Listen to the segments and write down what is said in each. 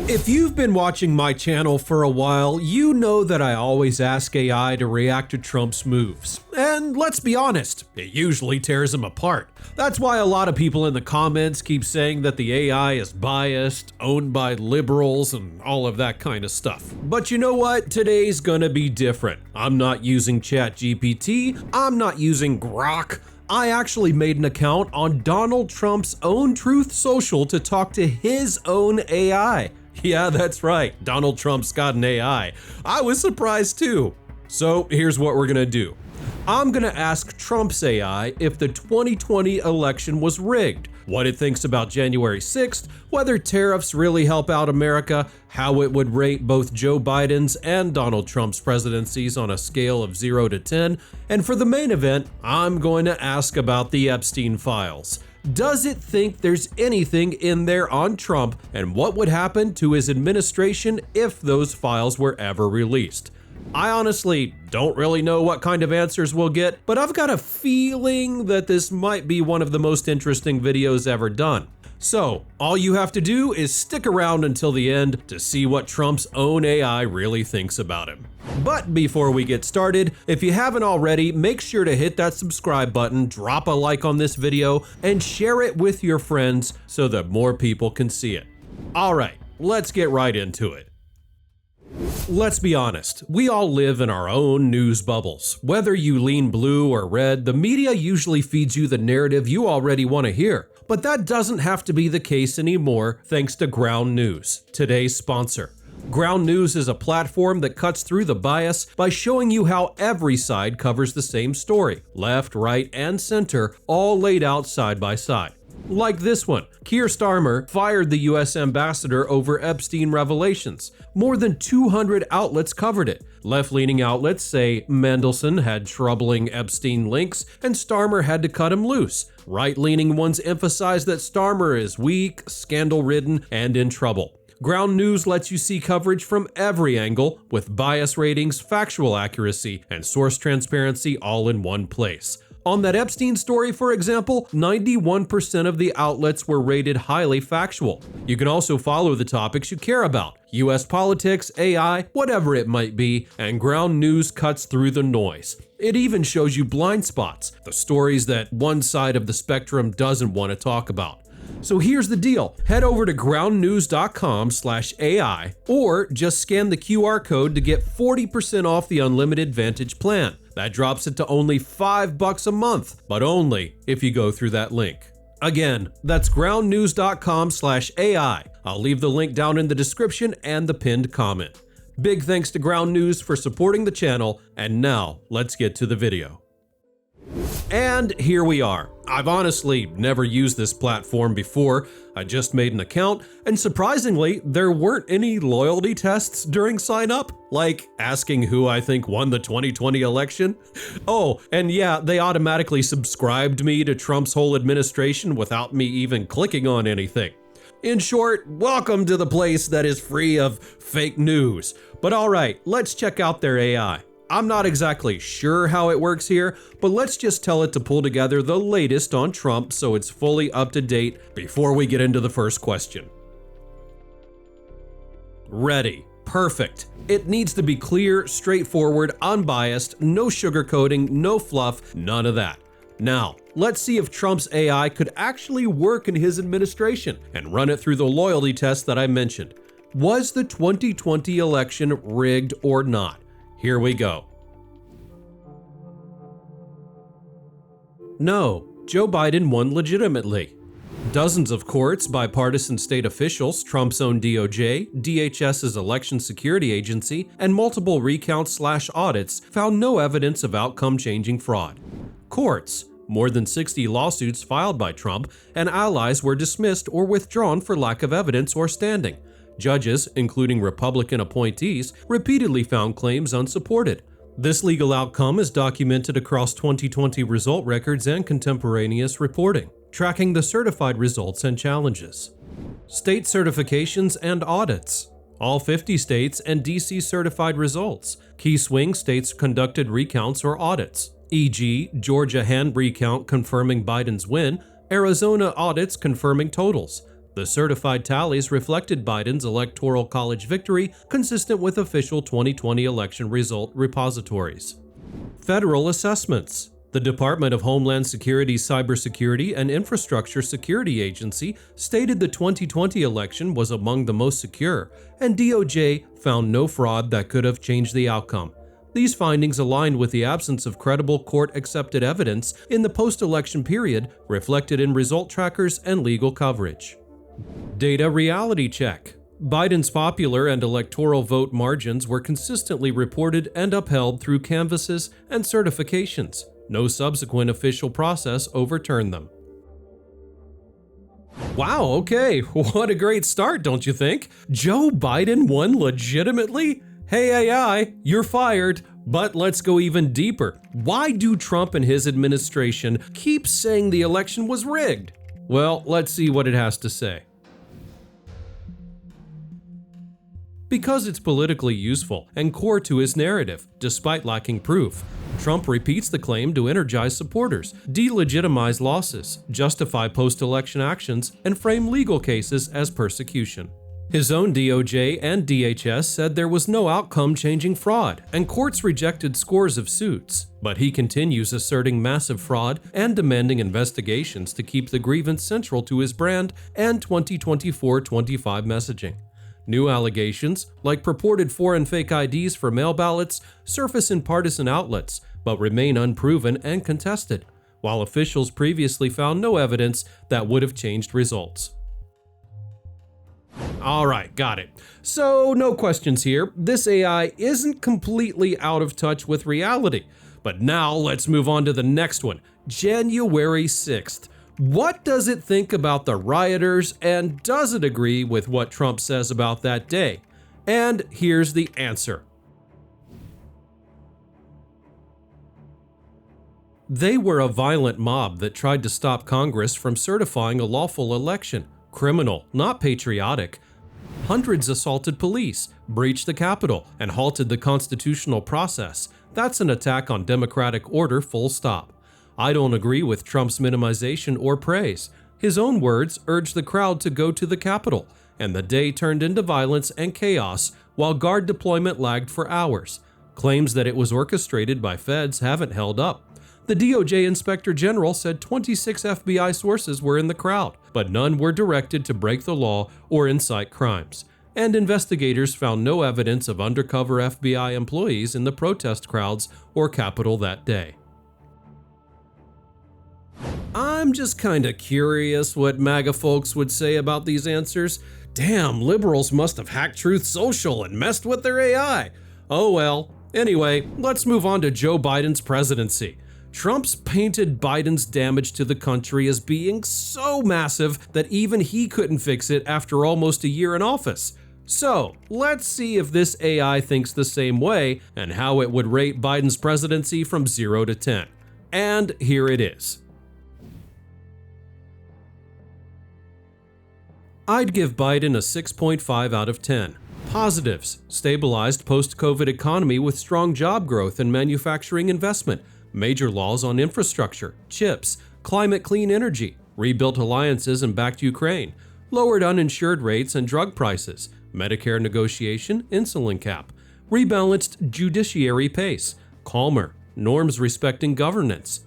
If you've been watching my channel for a while, you know that I always ask AI to react to Trump's moves. And let's be honest, it usually tears him apart. That's why a lot of people in the comments keep saying that the AI is biased, owned by liberals, and all of that kind of stuff. But you know what? Today's gonna be different. I'm not using ChatGPT, I'm not using Grok. I actually made an account on Donald Trump's own Truth Social to talk to his own AI. Yeah, that's right. Donald Trump's got an AI. I was surprised too. So here's what we're gonna do. I'm gonna ask Trump's AI if the 2020 election was rigged, what it thinks about January 6th, whether tariffs really help out America, how it would rate both Joe Biden's and Donald Trump's presidencies on a scale of 0 to 10, and for the main event, I'm going to ask about the Epstein files. Does it think there's anything in there on Trump, and what would happen to his administration if those files were ever released? I honestly don't really know what kind of answers we'll get, but I've got a feeling that this might be one of the most interesting videos ever done. So, all you have to do is stick around until the end to see what Trump's own AI really thinks about him. But before we get started, if you haven't already, make sure to hit that subscribe button, drop a like on this video, and share it with your friends so that more people can see it. Alright, let's get right into it. Let's be honest, we all live in our own news bubbles. Whether you lean blue or red, the media usually feeds you the narrative you already want to hear. But that doesn't have to be the case anymore thanks to Ground News, today's sponsor. Ground News is a platform that cuts through the bias by showing you how every side covers the same story, left, right, and center, all laid out side by side. Like this one, Keir Starmer fired the US ambassador over Epstein revelations. More than 200 outlets covered it. Left-leaning outlets say Mandelson had troubling Epstein links and Starmer had to cut him loose. Right-leaning ones emphasize that Starmer is weak, scandal-ridden, and in trouble. Ground News lets you see coverage from every angle with bias ratings, factual accuracy, and source transparency all in one place. On that Epstein story, for example, 91% of the outlets were rated highly factual. You can also follow the topics you care about, US politics, AI, whatever it might be, and Ground News cuts through the noise. It even shows you blind spots, the stories that one side of the spectrum doesn't want to talk about. So here's the deal. Head over to groundnews.com/AI or just scan the QR code to get 40% off the unlimited Vantage plan. That drops it to only $5 a month, but only if you go through that link. Again, that's groundnews.com/AI. I'll leave the link down in the description and the pinned comment. Big thanks to Ground News for supporting the channel, and now let's get to the video. And here we are. I've honestly never used this platform before. I just made an account, and surprisingly, there weren't any loyalty tests during sign up, like asking who I think won the 2020 election. Oh, and yeah, they automatically subscribed me to Trump's whole administration without me even clicking on anything. In short, welcome to the place that is free of fake news. But alright, let's check out their AI. I'm not exactly sure how it works here, but let's just tell it to pull together the latest on Trump so it's fully up to date before we get into the first question. Ready. Perfect. It needs to be clear, straightforward, unbiased, no sugarcoating, no fluff, none of that. Now, let's see if Trump's AI could actually work in his administration and run it through the loyalty test that I mentioned. Was the 2020 election rigged or not? Here we go. No, Joe Biden won legitimately. Dozens of courts, bipartisan state officials, Trump's own DOJ, DHS's election security agency, and multiple recounts/audits found no evidence of outcome-changing fraud. Courts, more than 60 lawsuits filed by Trump and allies were dismissed or withdrawn for lack of evidence or standing. Judges, including Republican appointees, repeatedly found claims unsupported. This legal outcome is documented across 2020 result records and contemporaneous reporting, tracking the certified results and challenges. State certifications and audits. All 50 states and DC certified results. Key swing states conducted recounts or audits, e.g., Georgia hand recount confirming Biden's win, Arizona audits confirming totals. The certified tallies reflected Biden's Electoral College victory, consistent with official 2020 election result repositories. Federal assessments. The Department of Homeland Security's Cybersecurity and Infrastructure Security Agency stated the 2020 election was among the most secure, and DOJ found no fraud that could have changed the outcome. These findings aligned with the absence of credible court-accepted evidence in the post-election period, reflected in result trackers and legal coverage. Data reality check. Biden's popular and electoral vote margins were consistently reported and upheld through canvasses and certifications. No subsequent official process overturned them. Wow, okay, what a great start, don't you think? Joe Biden won legitimately? Hey AI, you're fired. But let's go even deeper. Why do Trump and his administration keep saying the election was rigged? Well, let's see what it has to say. Because it's politically useful and core to his narrative, despite lacking proof. Trump repeats the claim to energize supporters, delegitimize losses, justify post-election actions, and frame legal cases as persecution. His own DOJ and DHS said there was no outcome-changing fraud, and courts rejected scores of suits. But he continues asserting massive fraud and demanding investigations to keep the grievance central to his brand and 2024-25 messaging. New allegations, like purported foreign fake IDs for mail ballots, surface in partisan outlets, but remain unproven and contested, while officials previously found no evidence that would have changed results. Alright, got it. So, no questions here. This AI isn't completely out of touch with reality. But now let's move on to the next one, January 6th. What does it think about the rioters, and does it agree with what Trump says about that day? And here's the answer. They were a violent mob that tried to stop Congress from certifying a lawful election. Criminal, not patriotic. Hundreds assaulted police, breached the Capitol, and halted the constitutional process. That's an attack on democratic order, full stop. I don't agree with Trump's minimization or praise. His own words urged the crowd to go to the Capitol, and the day turned into violence and chaos while guard deployment lagged for hours. Claims that it was orchestrated by feds haven't held up. The DOJ Inspector General said 26 FBI sources were in the crowd, but none were directed to break the law or incite crimes. And investigators found no evidence of undercover FBI employees in the protest crowds or Capitol that day. I'm just kinda curious what MAGA folks would say about these answers. Damn, liberals must have hacked Truth Social and messed with their AI. Oh well. Anyway, let's move on to Joe Biden's presidency. Trump's painted Biden's damage to the country as being so massive that even he couldn't fix it after almost a year in office. So, let's see if this AI thinks the same way and how it would rate Biden's presidency from 0 to 10. And here it is. I'd give Biden a 6.5 out of 10. Positives: stabilized post-COVID economy with strong job growth and manufacturing investment, major laws on infrastructure, chips, climate clean energy, rebuilt alliances and backed Ukraine, lowered uninsured rates and drug prices, Medicare negotiation, insulin cap, rebalanced judiciary pace, calmer, norms respecting governance.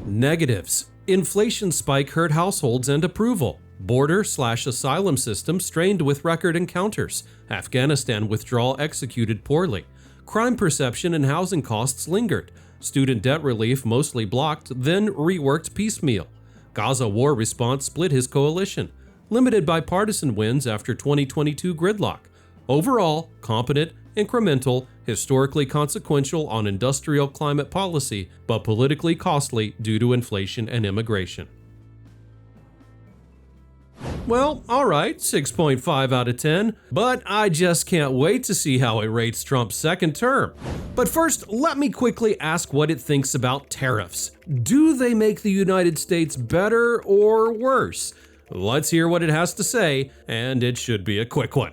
Negatives: inflation spike hurt households and approval. Border/asylum system strained with record encounters. Afghanistan withdrawal executed poorly. Crime perception and housing costs lingered. Student debt relief mostly blocked, then reworked piecemeal. Gaza war response split his coalition. Limited bipartisan wins after 2022 gridlock. Overall, competent, incremental, historically consequential on industrial climate policy, but politically costly due to inflation and immigration. Well, alright, 6.5 out of 10, but I just can't wait to see how it rates Trump's second term. But first, let me quickly ask what it thinks about tariffs. Do they make the United States better or worse? Let's hear what it has to say, and it should be a quick one.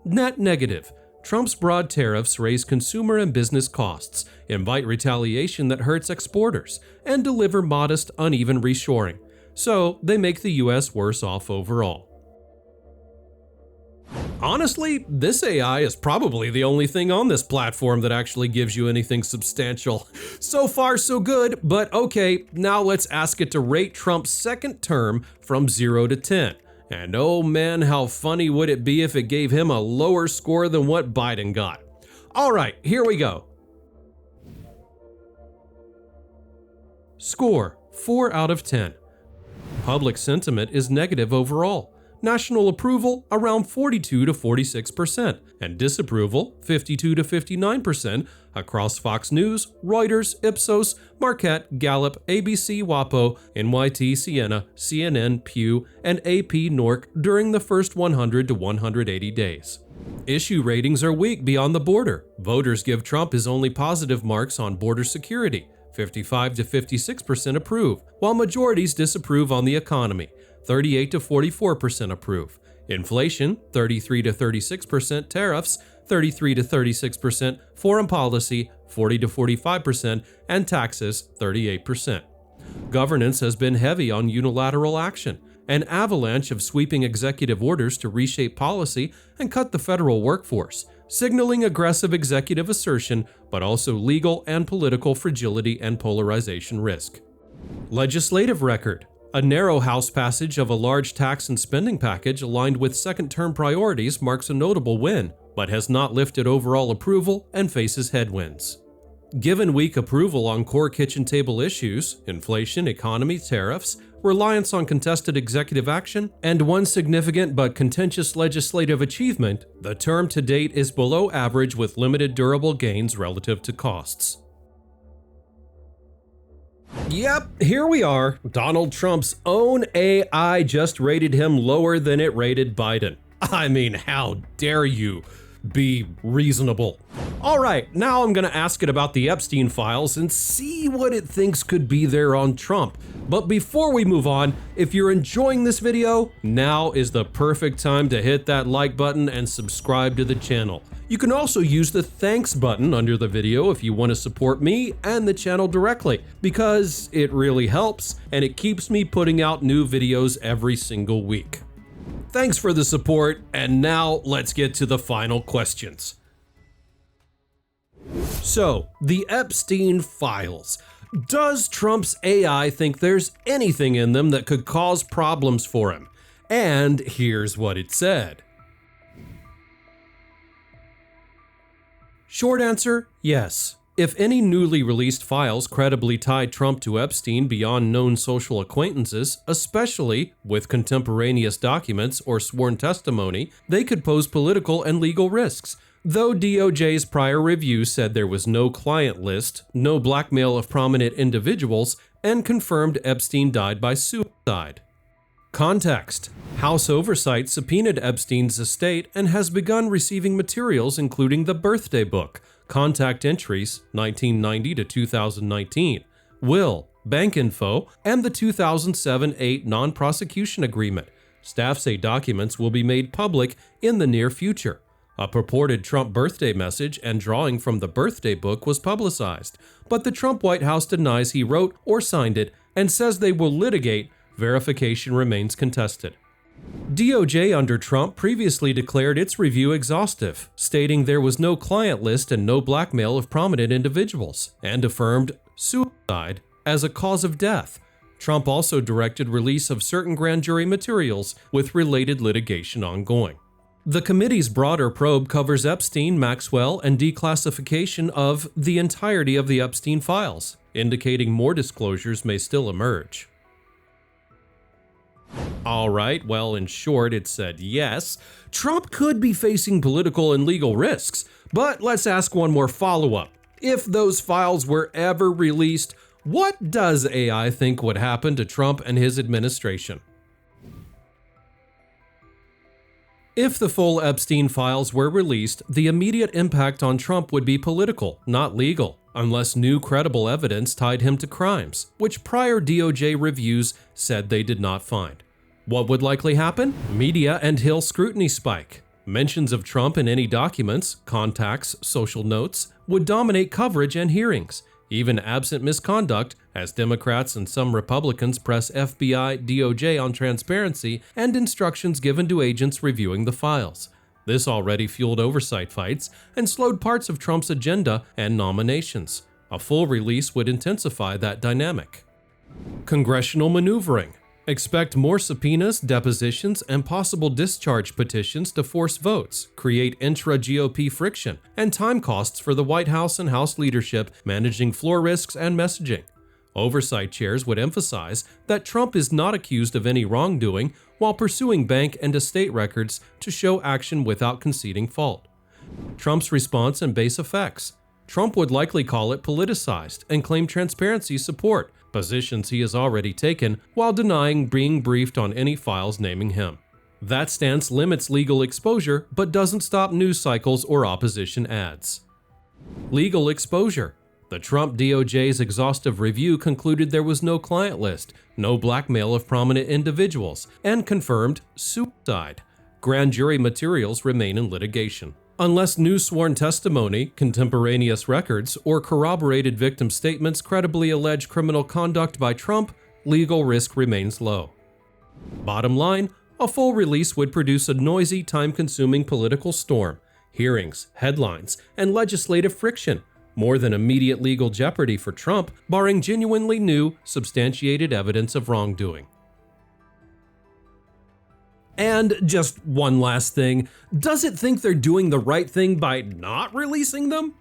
Net negative. Trump's broad tariffs raise consumer and business costs, invite retaliation that hurts exporters, and deliver modest, uneven reshoring. so they make the US worse off overall. Honestly, this AI is probably the only thing on this platform that actually gives you anything substantial. So far, so good, but okay, now let's ask it to rate Trump's second term from 0 to 10. And oh man, how funny would it be if it gave him a lower score than what Biden got. All right, here we go. Score, 4 out of 10. Public sentiment is negative overall. National approval around 42 to 46%, and disapproval 52 to 59% across Fox News, Reuters, Ipsos, Marquette, Gallup, ABC, WAPO, NYT, Siena, CNN, Pew, and AP NORC during the first 100 to 180 days. Issue ratings are weak beyond the border. Voters give Trump his only positive marks on border security. 55 to 56% approve, while majorities disapprove on the economy. 38 to 44% approve. Inflation, 33 to 36%. Tariffs, 33 to 36%. Foreign policy, 40 to 45%. And taxes, 38%. Governance has been heavy on unilateral action. An avalanche of sweeping executive orders to reshape policy and cut the federal workforce, signaling aggressive executive assertion, but also legal and political fragility and polarization risk. Legislative record. A narrow House passage of a large tax and spending package aligned with second-term priorities marks a notable win, but has not lifted overall approval and faces headwinds. Given weak approval on core kitchen table issues, inflation, economy, tariffs, reliance on contested executive action, and one significant but contentious legislative achievement, the term to date is below average with limited durable gains relative to costs. Yep, here we are. Donald Trump's own AI just rated him lower than it rated Biden. I mean, how dare you be reasonable? All right, now I'm gonna ask it about the Epstein files and see what it thinks could be there on Trump. But before we move on, if you're enjoying this video, now is the perfect time to hit that like button and subscribe to the channel. You can also use the thanks button under the video if you want to support me and the channel directly, because it really helps and it keeps me putting out new videos every single week. Thanks for the support, and now let's get to the final questions. So, the Epstein files. Does Trump's AI think there's anything in them that could cause problems for him? And here's what it said. Short answer, yes. If any newly released files credibly tied Trump to Epstein beyond known social acquaintances, especially with contemporaneous documents or sworn testimony, they could pose political and legal risks. Though DOJ's prior review said there was no client list, no blackmail of prominent individuals, and confirmed Epstein died by suicide. Context: House Oversight subpoenaed Epstein's estate and has begun receiving materials including the birthday book, contact entries 1990 to 2019, will, bank info, and the 2007-8 non-prosecution agreement. Staff say documents will be made public in the near future. A purported Trump birthday message and drawing from the birthday book was publicized, but the Trump White House denies he wrote or signed it and says they will litigate. Verification remains contested. DOJ under Trump previously declared its review exhaustive, stating there was no client list and no blackmail of prominent individuals, and affirmed suicide as a cause of death. Trump also directed release of certain grand jury materials with related litigation ongoing. The committee's broader probe covers Epstein, Maxwell, and declassification of the entirety of the Epstein files, indicating more disclosures may still emerge. All right, well, in short, it said yes, Trump could be facing political and legal risks, but let's ask one more follow-up. If those files were ever released, what does AI think would happen to Trump and his administration? If the full Epstein files were released, the immediate impact on Trump would be political, not legal, unless new credible evidence tied him to crimes, which prior DOJ reviews said they did not find. What would likely happen? Media and Hill scrutiny spike. Mentions of Trump in any documents, contacts, social notes would dominate coverage and hearings. even absent misconduct, as Democrats and some Republicans press FBI, DOJ on transparency and instructions given to agents reviewing the files. This already fueled oversight fights and slowed parts of Trump's agenda and nominations. A full release would intensify that dynamic. Congressional maneuvering. Expect more subpoenas, depositions, and possible discharge petitions to force votes, create intra-GOP friction, and time costs for the White House and House leadership managing floor risks and messaging. Oversight chairs would emphasize that Trump is not accused of any wrongdoing while pursuing bank and estate records to show action without conceding fault. Trump's response and base effects. Trump would likely call it politicized and claim transparency support, positions he has already taken, while denying being briefed on any files naming him. That stance limits legal exposure but doesn't stop news cycles or opposition ads. Legal exposure. The Trump DOJ's exhaustive review concluded there was no client list, no blackmail of prominent individuals, and confirmed suicide. Grand jury materials remain in litigation. Unless new sworn testimony, contemporaneous records, or corroborated victim statements credibly allege criminal conduct by Trump, legal risk remains low. Bottom line, a full release would produce a noisy, time-consuming political storm, hearings, headlines, and legislative friction, more than immediate legal jeopardy for Trump, barring genuinely new, substantiated evidence of wrongdoing. And just one last thing, does it think they're doing the right thing by not releasing them?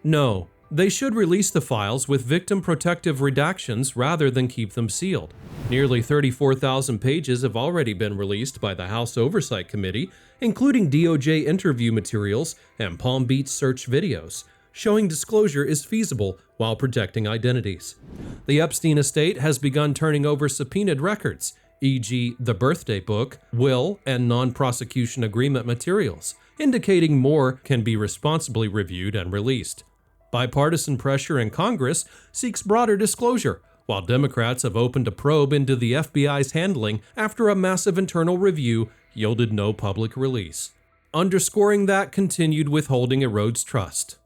No, they should release the files with victim protective redactions rather than keep them sealed. Nearly 34,000 pages have already been released by the House Oversight Committee, including DOJ interview materials and Palm Beach search videos, showing disclosure is feasible while protecting identities. The Epstein estate has begun turning over subpoenaed records, e.g. the birthday book, will, and non-prosecution agreement materials, indicating more can be responsibly reviewed and released. Bipartisan pressure in Congress seeks broader disclosure, while Democrats have opened a probe into the FBI's handling after a massive internal review yielded no public release. Underscoring that continued withholding erodes trust.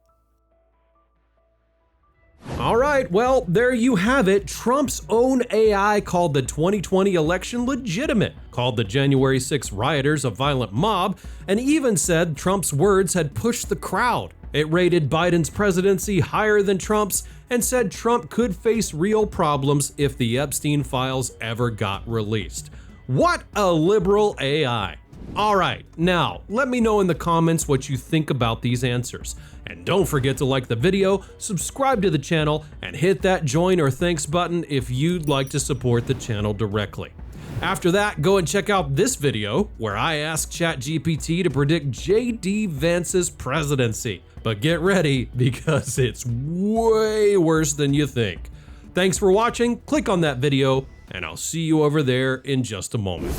All right, well, there you have it. Trump's own AI called the 2020 election legitimate, called the January 6 rioters a violent mob, and even said Trump's words had pushed the crowd. It rated Biden's presidency higher than Trump's and said Trump could face real problems if the Epstein files ever got released. What a liberal AI. All right, now let me know in the comments what you think about these answers. And don't forget to like the video, subscribe to the channel, and hit that join or thanks button if you'd like to support the channel directly. After that, go and check out this video where I asked ChatGPT to predict J.D. Vance's presidency. But get ready because it's way worse than you think. Thanks for watching, click on that video, and I'll see you over there in just a moment.